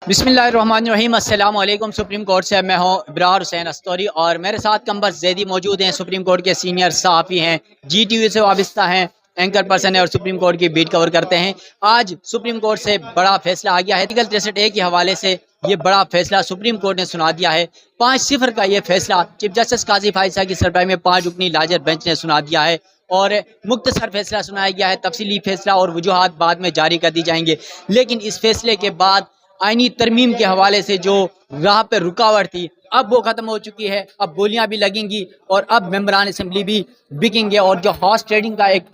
बिस्मिल्लाहिर्रहमानिर्रहीम। अस्सलाम वालेकुम। सुप्रीम कोर्ट से मैं हूं इब्रार हुसैन अस्तौरी और मेरे साथ कमबर जैदी मौजूद हैं। सुप्रीम कोर्ट के सीनियर सहाफ़ी हैं, GTV से वाबस्ता हैं, एंकर पर्सन है और सुप्रीम कोर्ट की बीट कवर करते हैं। आज सुप्रीम कोर्ट से बड़ा फैसला आ गया है। आर्टिकल 63A के हवाले से ये बड़ा फैसला सुप्रीम कोर्ट ने सुना दिया है। 5-0 का ये फैसला चीफ जस्टिस काजी फायद की सरबराही में 5 रुकनी लार्जर बेंच ने सुना दिया है और मुख्तसर फैसला सुनाया गया है। तफसीली फैसला और वजूहात बाद में जारी कर दी जाएंगे, लेकिन इस फैसले के बाद आईनी तरमीम के हवाले से जो राह पे रुकावट थी अब वो ख़त्म हो चुकी है। अब बोलियां भी लगेंगी और अब मेंबरान असम्बली भी बिकेंगे और जो हॉर्स ट्रेडिंग का एक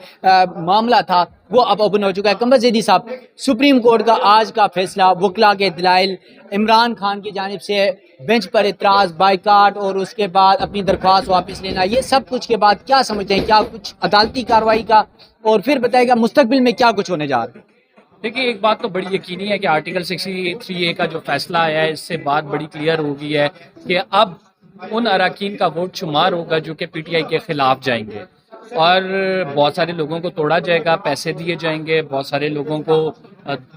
मामला था वो अब ओपन हो चुका है। कमर जैदी साहब, सुप्रीम कोर्ट का आज का फैसला, वकला के दलाइल, इमरान खान की जानिब से बेंच पर इतराज़, बाइकाट और उसके बाद अपनी दरख्वास्त वापस लेना, ये सब कुछ के बाद क्या समझते हैं? क्या कुछ अदालती कार्रवाई का, और फिर बताएगा मुस्तकबिल में क्या कुछ होने जा रहा है? देखिए, एक बात तो बड़ी यकीनी है कि आर्टिकल 63A का जो फैसला आया है, इससे बात बड़ी क्लियर हो गई है कि अब उन अरकान का वोट शुमार होगा जो कि PTI के खिलाफ जाएंगे और बहुत सारे लोगों को तोड़ा जाएगा, पैसे दिए जाएंगे, बहुत सारे लोगों को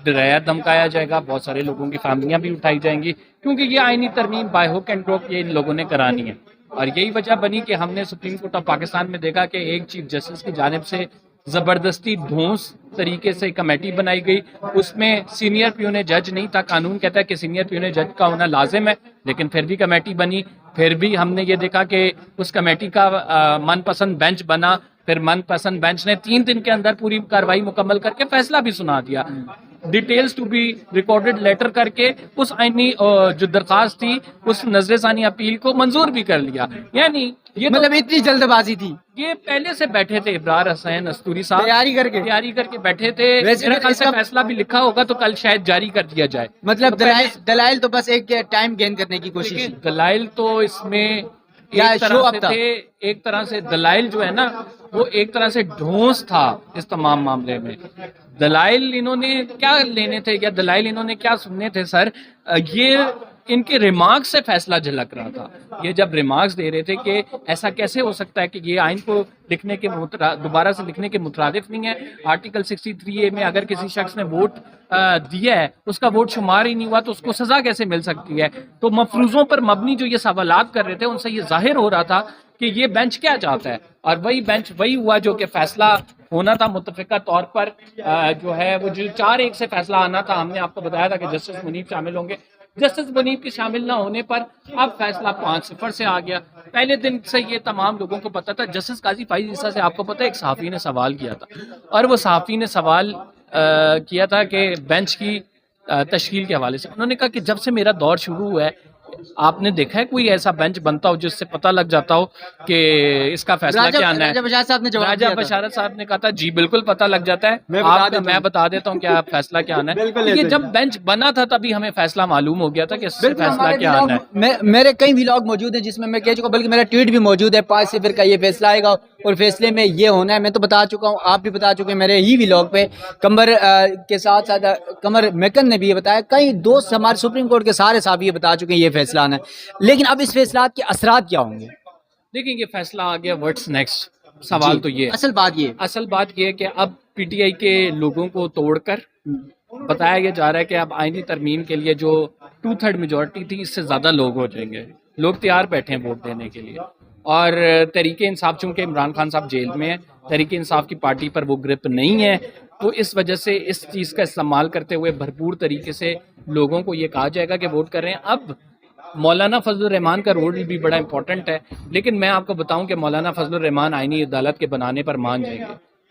डराया धमकाया जाएगा, बहुत सारे लोगों की फैमिलियां भी उठाई जाएंगी, क्योंकि ये आईनी तरमीम बाय हुक एंड क्रॉक ये इन लोगों ने करानी है। और यही वजह बनी कि हमने सुप्रीम कोर्ट ऑफ पाकिस्तान में देखा कि एक चीफ जस्टिस की जानिब से ज़बरदस्ती ढोंस तरीके से कमेटी बनाई गई। उसमें सीनियर प्यून जज नहीं था। कानून कहता है कि सीनियर प्यून जज का होना लाजिम है, लेकिन फिर भी कमेटी बनी। फिर भी हमने ये देखा कि उस कमेटी का मनपसंद बेंच बना। फिर मनपसंद बेंच ने 3 दिन के अंदर पूरी कार्रवाई मुकम्मल करके फैसला भी सुना दिया, details to be recorded later करके उस आईनी जो दरखास्त थी उस नजरसानी अपील को मंजूर भी कर लिया। यानी ये मतलब इतनी जल्दबाजी थी? ये पहले से बैठे थे इब्रार हुसैन अस्तूरी साहब, तैयारी करके बैठे थे। मेरे ख्याल से फैसला भी लिखा होगा तो कल शायद जारी कर दिया जाए। मतलब दलाइल तो बस एक टाइम गेन करने की कोशिश। दलाइल तो इसमें एक तरह से दलाइल जो है ना, वो एक तरह से ढोंस था इस तमाम मामले में। दलाइल इन्होंने क्या लेने थे या दलाइल इन्होंने क्या सुनने थे सर? ये इनके रिमार्क्स से फैसला झलक रहा था। ये जब रिमार्क्स दे रहे थे कि ऐसा कैसे हो सकता है कि ये आइन को लिखने के दोबारा से लिखने के मुतरादिफ नहीं है। आर्टिकल 63A में अगर किसी शख्स ने वोट दिया है, उसका वोट शुमार ही नहीं हुआ, तो उसको सजा कैसे मिल सकती है? तो मफरूजों पर मबनी जो ये सवालात कर रहे थे, उनसे ये जाहिर हो रहा था कि ये बेंच क्या चाहता है। और वही बेंच वही हुआ जो कि फैसला होना था मुतफिका तौर पर जो है वो जो 4-1 से फैसला आना था। हमने आपको बताया था कि जस्टिस मुनीब शामिल होंगे। जस्टिस मुनीब के शामिल ना होने पर अब फैसला 5-0 से आ गया। पहले दिन से ये तमाम लोगों को पता था। जस्टिस काजी फायद से आपको पता है, एक सहाफ़ी ने सवाल किया था और वो सहाफ़ी ने सवाल किया था कि बेंच की तश्कील के हवाले से। उन्होंने कहा कि जब से मेरा दौर शुरू हुआ है, आपने देखा है कोई ऐसा बेंच बनता हो जिससे पता लग जाता हो कि इसका फैसला क्या आना है? राजा बशारत साहब ने कहा था जी बिल्कुल पता लग जाता है, मैं बता देता हूँ क्या फैसला क्या आना है। ये जब बेंच बना था तभी हमें फैसला मालूम हो गया था कि फैसला क्या आना है। मेरे कई व्लॉग मौजूद हैं जिसमें मैं कह चुका, बल्कि मेरा ट्वीट भी मौजूद है। 5-0 का ये फैसला आएगा और फैसले में ये होना है। मैं तो बता चुका हूँ, आप भी बता चुके हैं मेरे ही व्लॉग पे। कमर के साथ साथ कमर मेकन ने भी ये बताया, कई दोस्त हमारे सुप्रीम कोर्ट के सारे साहब ये बता चुके हैं ये फैसला आना है। लेकिन अब इस फैसला के असरात क्या होंगे? देखिए, ये फैसला आ गया, व्हाट्स नेक्स्ट? सवाल तो ये असल बात ये है कि अब PTI के लोगों को तोड़कर बताया जा रहा है कि अब आईनी तरमीम के लिए जो 2/3 मेजॉरिटी थी, इससे ज्यादा लोग हो जाएंगे। लोग तैयार बैठे हैं वोट देने के लिए। और तहरीक इंसाफ, चूंकि इमरान खान साहब जेल में है, तहरीक इंसाफ की पार्टी पर वो ग्रिप नहीं है, तो इस वजह से इस चीज़ का इस्तेमाल करते हुए भरपूर तरीके से लोगों को ये कहा जाएगा कि वोट कर रहे हैं। अब मौलाना फजलुर रहमान का रोल भी बड़ा इंपॉर्टेंट है, लेकिन मैं आपको बताऊं कि मौलाना फजलुर रहमान आईनी अदालत के बनाने पर मान जाएंगे।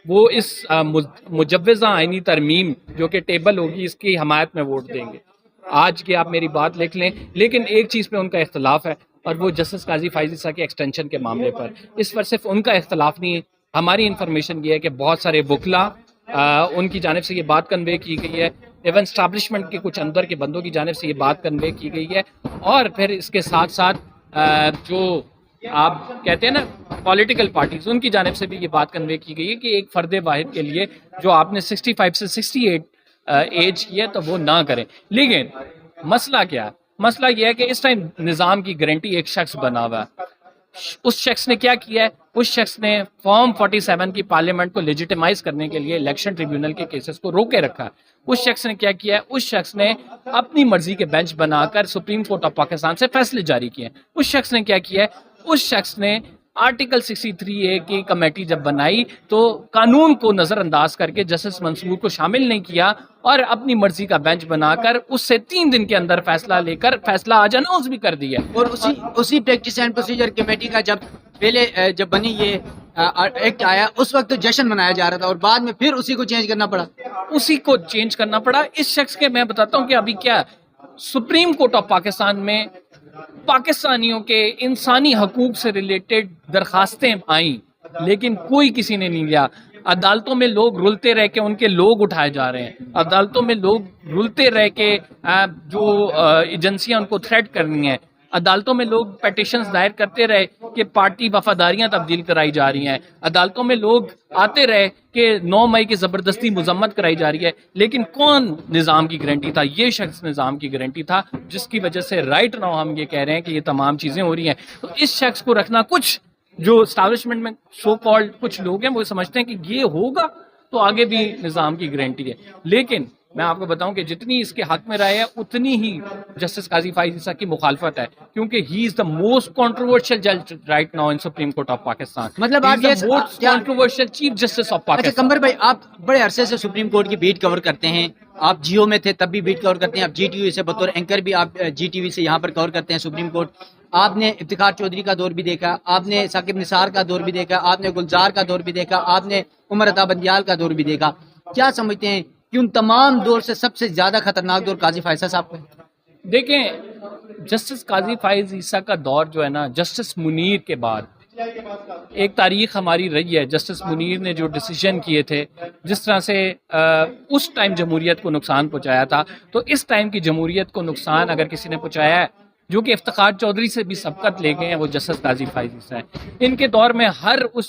वो इस मुजव्वज़ा आईनी तरमीम जो कि टेबल होगी, इसकी हमायत में वोट देंगे। आज की आप मेरी बात लिख लें, लेकिन एक चीज़ पे उनका इख्तलाफ है और वो जस्टिस काजी फायद के एक्सटेंशन के मामले पर। इस पर सिर्फ उनका इख्तलाफ नहीं है, हमारी इन्फॉर्मेशन ये है कि बहुत सारे वकला उनकी जानिब से ये बात कन्वे की गई है, इवन स्टैब्लिशमेंट के कुछ अंदर के बंदों की जानिब से ये बात कन्वे की गई है। और फिर इसके साथ साथ जो आप कहते हैं ना पॉलिटिकल पार्टीज, उनकी जानिब से भी ये बात कन्वे की गई है कि एक फ़र्द वाहिद के लिए जो आपने 65 से 68 एज की है तो वो ना करें। लेकिन मसला क्या है? मसला ये है कि इस टाइम निज़ाम की गारंटी एक शख्स बना हुआ है। उस शख्स ने क्या किया है, उस शख्स ने फॉर्म 47 की पार्लियामेंट को लेजिटिमाइज करने के लिए इलेक्शन ट्रिब्यूनल के केसेस को रोके रखा है। उस शख्स ने क्या किया है, उस शख्स ने अपनी मर्जी के बेंच बनाकर सुप्रीम कोर्ट ऑफ पाकिस्तान से फैसले जारी किए हैं। उस शख्स ने क्या किया है, उस शख्स ने आर्टिकल 63A की कमेटी जब बनाई तो कानून को नजरअंदाज करके जस्टिस मंसूर को शामिल नहीं किया और अपनी मर्जी का बेंच बनाकर उससे 3 दिन के अंदर फैसला लेकर फैसला आज अनाउंस भी कर दिया। और उसी प्रैक्टिस एंड प्रोसीजर कमेटी का जब बनी ये एक्ट आया, उस वक्त तो जश्न मनाया जा रहा था और बाद में फिर उसी को चेंज करना पड़ा। उसी को चेंज करना पड़ा। इस शख्स के मैं बताता हूँ कि अभी क्या सुप्रीम कोर्ट ऑफ पाकिस्तान में पाकिस्तानियों के इंसानी हकूक से रिलेटेड दरखास्तें आई, लेकिन कोई किसी ने नहीं लिया। अदालतों में लोग रुलते रह के उनके लोग उठाए जा रहे हैं। अदालतों में लोग रुलते रह के जो एजेंसियां उनको थ्रेट करनी है, अदालतों में लोग पेटिशंस दायर करते रहे कि पार्टी वफादारियां तब्दील कराई जा रही हैं। अदालतों में लोग आते रहे कि 9 मई की ज़बरदस्ती मजम्मत कराई जा रही है, लेकिन कौन निज़ाम की गारंटी था? ये शख्स निज़ाम की गारंटी था, जिसकी वजह से राइट नाउ हम ये कह रहे हैं कि ये तमाम चीज़ें हो रही हैं। तो इस शख्स को रखना, कुछ जो एस्टैब्लिशमेंट में सो कॉल्ड कुछ लोग हैं वो समझते हैं कि ये होगा तो आगे भी निज़ाम की गारंटी है, लेकिन मैं आपको बताऊं कि जितनी इसके हक में राय है उतनी ही जस्टिस काजी फाइज ईसा की मुखालफत है, क्योंकि he is the most controversial जज right now in supreme court of Pakistan. मतलब आप ये most controversial chief justice of Pakistan. अच्छा कंबर भाई, आप बड़े अरसे से सुप्रीम कोर्ट की बीट कवर करते हैं, आप जियो में थे तब भी बीट कवर करते हैं, आप GTV से बतौर एंकर भी आप GTV से यहाँ पर कवर करते हैं सुप्रीम कोर्ट। आपने इफ्तिखार चौधरी का दौर भी देखा, आपने साकिब निसार का दौर भी देखा, आपने गुलजार का दौर भी देखा, आपने उमर अता बंदियाल का दौर भी देखा। क्या समझते हैं कि उन तमाम दौर से सबसे ज्यादा खतरनाक दौर काजी फायसा साहब का? देखें, जस्टिस काजी फाइज ईसा का दौर जो है ना, जस्टिस मुनीर के बाद एक तारीख हमारी रही है। जस्टिस मुनीर ने जो डिसीजन किए थे, जिस तरह से उस टाइम जमहूरियत को नुकसान पहुंचाया था, तो इस टाइम की जमहूरियत को नुकसान अगर किसी ने पहुंचाया है जो कि इफ्तिखार चौधरी से भी सबकत ले गए हैं, वो जस्टिस काजी फाइज ईसा है। इनके दौर में हर उस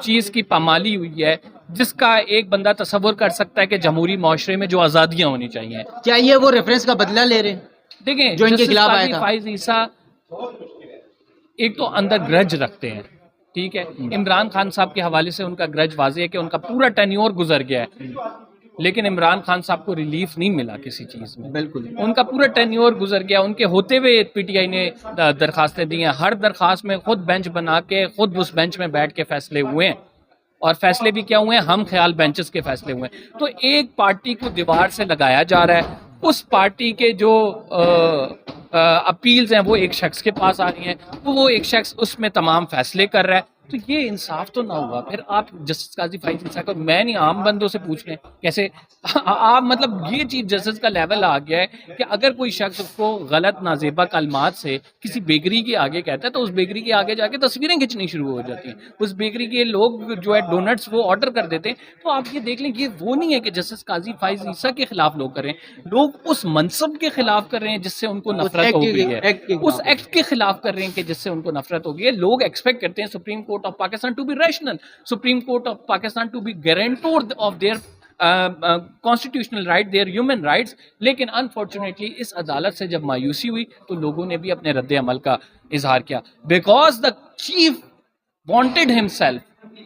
चीज़ की पामाली हुई है जिसका एक बंदा तसव्वुर कर सकता है कि जमहूरी माशरे में जो आज़ादियाँ होनी चाहिए। क्या ये वो रेफरेंस का बदला ले रहे हैं? देखें, जो इनके खिलाफ आया था। फाइज ईसा एक तो अंदर ग्रज रखते हैं, ठीक है। इमरान खान साहब के हवाले से उनका ग्रज वाज़ेह है कि उनका पूरा टेन्योर गुजर गया है, लेकिन इमरान खान साहब को रिलीफ नहीं मिला किसी चीज़ में। बिल्कुल, उनका पूरा टेन्योर गुजर गया। उनके होते हुए PTI ने दरखास्तें दी हैं, हर दरखास्त में खुद बेंच बना के खुद उस बेंच में बैठ के फैसले हुए हैं, और फैसले भी क्या हुए हैं, हम ख्याल बेंचेस के फैसले हुए हैं। तो एक पार्टी को दीवार से लगाया जा रहा है, उस पार्टी के जो अपील्स हैं वो एक शख्स के पास आ रही हैं, वो एक शख्स उसमें तमाम फैसले कर रहा है। तो ये इंसाफ तो ना हुआ। फिर आप जस्टिस काजी फाइज ईसा को, मैं नहीं, आम बंदों से पूछ लें कैसे आप, मतलब ये चीफ जस्टिस का लेवल आ गया है कि अगर कोई शख्स उसको गलत नाजेबा कलमात से किसी बेकरी के आगे कहता है तो उस बेकरी के आगे जाके तस्वीरें खींचनी शुरू हो जाती हैं। उस बेकरी के लोग जो है डोनट्स वो ऑर्डर कर देते हैं। तो आप ये देख लें, ये वो नहीं है कि जस्टिस काजी फाइज ईसा के खिलाफ लोग कर रहे हैं, लोग उस मनसब के खिलाफ कर रहे हैं जिससे उनको नफरत हो गई है, उस एक्ट के खिलाफ कर रहे हैं कि जिससे उनको नफरत हो गई है। लोग एक्सपेक्ट करते हैं supreme court of Pakistan to be rational, Supreme Court of Pakistan to be guarantor of their constitutional right, their human rights, लेकिन अनफॉर्चुनेटली इस अदालत से जब मायूसी हुई तो लोगों ने भी अपने रद्द अमल का इजहार किया। Because the chief wanted himself,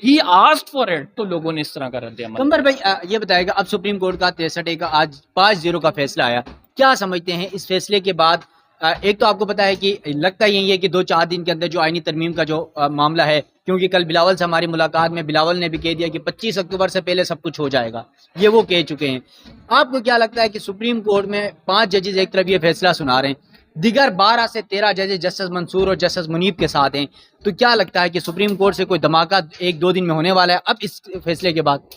he asked for it, तो लोगों ने इस तरह का रद्द अमल। कंबर भाई ये बताएगा, अब सुप्रीम कोर्ट का 63A का आज 5-0 का फैसला आया, क्या समझते हैं इस फैसले के बाद? एक तो आपको पता है कि लगता यही है कि 2-4 दिन के अंदर जो आईनी तरमीम का जो मामला है, क्योंकि कल बिलावल से हमारी मुलाकात में बिलावल ने भी कह दिया कि 25 अक्टूबर से पहले सब कुछ हो जाएगा, ये वो कह चुके हैं। आपको क्या लगता है कि सुप्रीम कोर्ट में 5 जजेस एक तरफ ये फैसला सुना रहे हैं, दिगर 12 से 13 जजेस जस्टिस मंसूर और जस्टिस मुनीब के साथ हैं, तो क्या लगता है कि सुप्रीम कोर्ट से कोई धमाका 1-2 दिन में होने वाला है अब इस फैसले के बाद?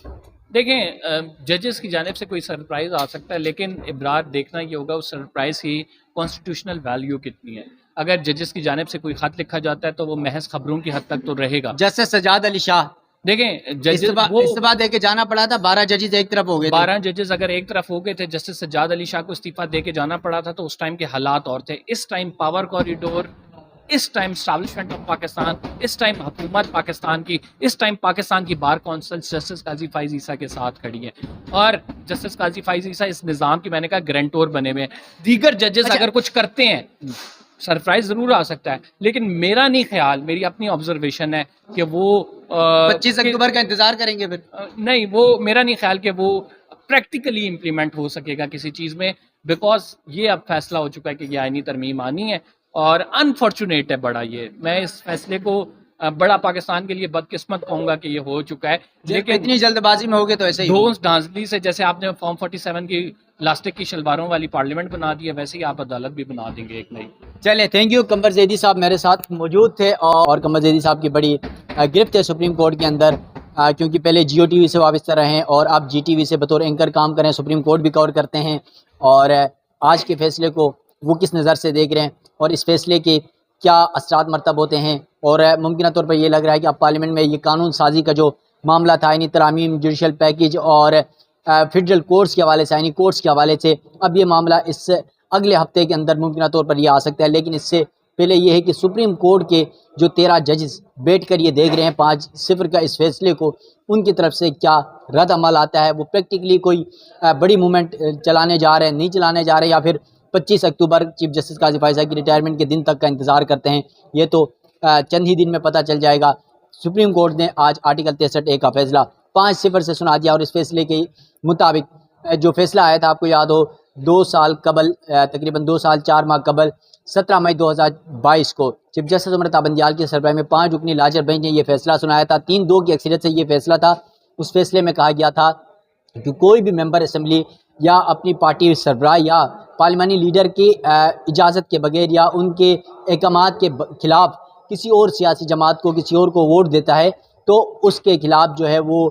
देखें, जजेस की जानिब से कोई सरप्राइज आ सकता है, लेकिन इब्रार देखना ये होगा उस सरप्राइज की कॉन्स्टिट्यूशनल वैल्यू कितनी है। अगर जजेस की जानिब से कोई खत लिखा जाता है तो वो महज खबरों की हद तक तो रहेगा। जस्टिस सजाद अली शाह, देखें, जजेस इस्तीफा दे के जाना पड़ा था, 12 जजेस एक तरफ हो गए, 12 जजेस अगर एक तरफ हो गए थे, जस्टिस सजाद अली शाह को इस्तीफा दे के जाना पड़ा था, तो उस टाइम के हालात और थे। इस टाइम पावर कॉरिडोर, इस टाइम एस्टैब्लिशमेंट ऑफ पाकिस्तान, इस टाइम हुकूमत पाकिस्तान की, इस टाइम पाकिस्तान की बार कौंसिल जस्टिस काजी फाइज ईसा के साथ खड़ी है, और जस्टिस काजी फाइज ईसा इस निज़ाम की, मैंने कहा, गारंटर बने हुए हैं। दीगर जजेस अगर कुछ करते हैं سرپرائز ضرور آ سکتا ہے، لیکن میرا نہیں خیال، میری اپنی آبزرویشن ہے کہ وہ 25 اکتوبر کا انتظار کریں گے پھر؟ نہیں، وہ میرا نہیں خیال کہ وہ پریکٹیکلی امپلیمنٹ ہو سکے گا کسی چیز میں، بیکاز یہ اب فیصلہ ہو چکا ہے کہ یہ آئینی ترمیم آنی ہے، اور انفارچونیٹ ہے بڑا یہ، میں اس فیصلے کو بڑا پاکستان کے لیے بدقسمت کہوں گا کہ یہ ہو چکا ہے، لیکن اتنی جلد بازی میں ہوگے تو ایسے ہی ڈھونس ڈھانسلی سے، جیسے آپ نے فارم 47 کی لاسٹک کی شلواروں والی پارلیمنٹ بنا دی ہے، ویسے ہی آپ عدالت بھی بنا دیں گے ایک نئی۔ چلے، تھینک یو۔ قمر زیدی صاحب میرے ساتھ موجود تھے، اور قمر زیدی صاحب کی بڑی گرفت ہے سپریم کورٹ کے اندر، کیونکہ پہلے جیو ٹی وی سے وابستہ رہے ہیں اور اب جی ٹی وی سے بطور اینکر کام کریں، سپریم کورٹ بھی کور کرتے ہیں، اور آج کے فیصلے کو وہ کس نظر سے دیکھ رہے ہیں اور اس فیصلے کے کیا اثرات مرتب ہوتے ہیں، اور ممکنہ طور پر یہ لگ رہا ہے کہ اب پارلیمنٹ میں یہ قانون سازی کا جو معاملہ تھا، آئینی ترامیم، جوڈیشل پیکیج اور فیڈرل کورٹس کے حوالے سے، آئینی کورٹس کے حوالے سے، اب یہ معاملہ اس اگلے ہفتے کے اندر ممکنہ طور پر یہ آ سکتا ہے، لیکن اس سے پہلے یہ ہے کہ سپریم کورٹ کے جو 13 ججز بیٹھ کر یہ دیکھ رہے ہیں 5-0 کا اس فیصلے کو، ان کی طرف سے کیا رد عمل آتا ہے، وہ پریکٹیکلی کوئی بڑی موومنٹ چلانے جا رہے ہیں، نہیں چلانے جا رہے، یا پھر 25 اکتوبر چیف جسٹس قاضی فائز کی ریٹائرمنٹ کے دن تک کا انتظار کرتے ہیں، یہ تو چند ہی دن میں پتہ چل جائے گا۔ سپریم کورٹ نے آج آرٹیکل 63A کا فیصلہ 5-0 سے سنا دیا، اور اس فیصلے کے مطابق جو فیصلہ آیا تھا، آپ کو یاد ہو 2 سال قبل، تقریباً 2 سال 4 ماہ قبل 17 مئی 2022 کو چیف جسٹس عمر تا بندیال کی سربراہی میں 5 رکنی لاجر بینچ نے یہ فیصلہ سنایا تھا، 3-2 کی اکثریت سے یہ فیصلہ تھا۔ اس فیصلے میں کہا گیا تھا کہ کوئی بھی ممبر اسمبلی یا اپنی پارٹی سربراہ یا پارلیمانی لیڈر کی اجازت کے بغیر یا ان کے احکامات کے خلاف کسی اور سیاسی جماعت کو، کسی اور کو ووٹ دیتا ہے تو اس کے خلاف جو ہے وہ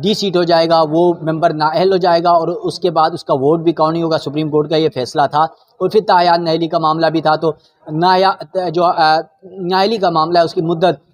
ڈی سیٹ ہو جائے گا، وہ ممبر نااہل ہو جائے گا، اور اس کے بعد اس کا ووٹ بھی کاؤنٹ نہیں ہوگا۔ سپریم کورٹ کا یہ فیصلہ تھا، اور پھر تاحیات نااہلی کا معاملہ بھی تھا، تو نااہلی کا معاملہ ہے، اس کی مدت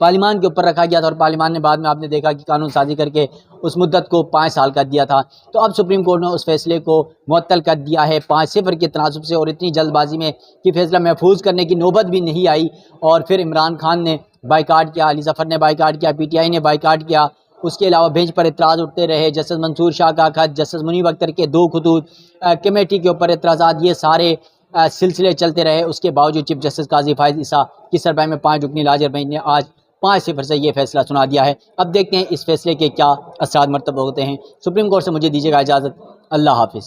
پارلیمان کے اوپر رکھا گیا تھا، اور پارلیمان نے بعد میں آپ نے دیکھا کہ قانون سازی کر کے اس مدت کو 5 سال کر دیا تھا۔ تو اب سپریم کورٹ نے اس فیصلے کو معطل کر دیا ہے 5-0 کے تناسب سے، اور اتنی جلد بازی میں کہ فیصلہ محفوظ کرنے کی نوبت بھی نہیں آئی، اور پھر عمران خان نے بائیکاٹ کیا، علی ظفر نے بائیکاٹ کیا، پی ٹی آئی نے بائیکاٹ کیا، اس کے علاوہ بینچ پر اعتراض اٹھتے رہے، جسٹس منصور شاہ کا خط، جسٹس منیب اختر کے 2 خطوط، کمیٹی کے اوپر اعتراضات، یہ سارے سلسلے چلتے رہے۔ اس کے باوجود چیف جسٹس قاضی فائز عیسیٰ کی سربراہی میں 5 رکنی لاجر بینچ نے آج 5-0 سے یہ فیصلہ سنا دیا ہے۔ اب دیکھتے ہیں اس فیصلے کے کیا اثرات مرتب ہوتے ہیں۔ سپریم کورٹ سے مجھے دیجیے گا اجازت، اللہ حافظ۔